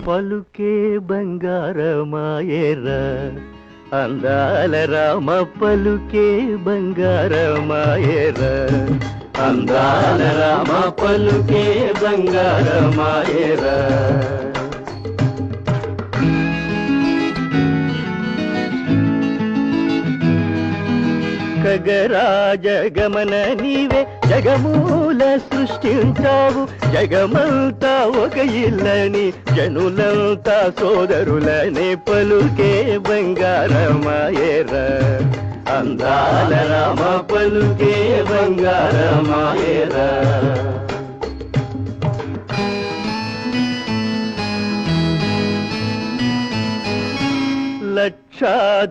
పలుకే బంగారమాయేరా అందాల రామ పలుకే బంగారమాయేరా అందాల రామ పలుకే బంగారమాయేరా ఖగరాజ గమన నీవే జగమూల సృష్టించావు జగమంతా ఒక ఇల్లని జనులంతా సోదరులనే పలుకే బంగారమాయేరా అందాల రామ పలుకే బంగారమాయేరా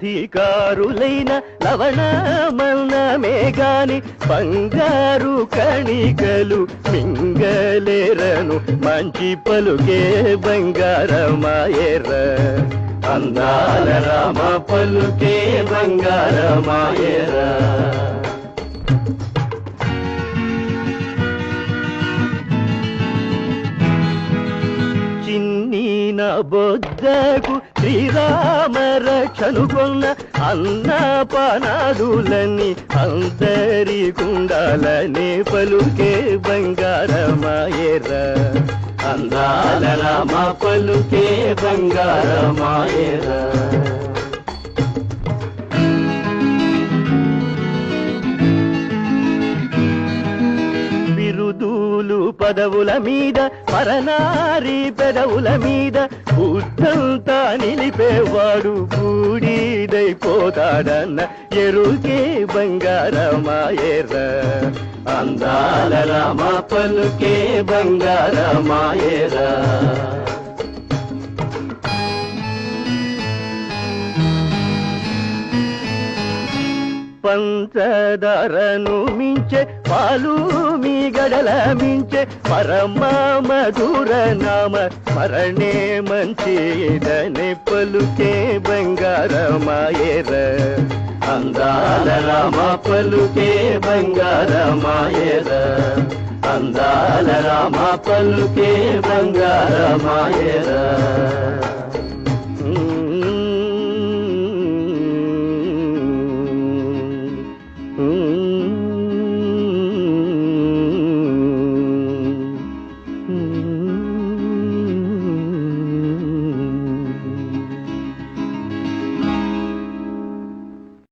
లక్షాధికారులైన లవణమన్నమే గాని బంగారు కణికలు మింగలేరను మంచి పలుకే బంగారమాయేరా అందాల రామ పలుకే బంగారమాయేరా చిన్నీన బొద్దకు శ్రీరామ రక్షనుకొన్న అన్నపానాదులని అందరి కుండాలనే పలుకే బంగారమాయేరా అందాల రామ పలుకే బంగారమాయేరా బిరుదులు పదవుల మీద పరనారి పెదవుల మీద బుద్ధంతా నిలిపేవాడు బూడిదైపోతాడన్న ఎరుకే బంగారమాయేరా అందాల రామ పలుకే బంగారమాయేరా పంచదారను మించే పాలు మీ గడల మించే పరమ మధుర నామ స్మరణే మంచిదనే పలుకే బంగారమాయేరా అందాల రామ పలుకే బంగారమాయేరా అందాల రామ పలుకే బంగారమాయేరా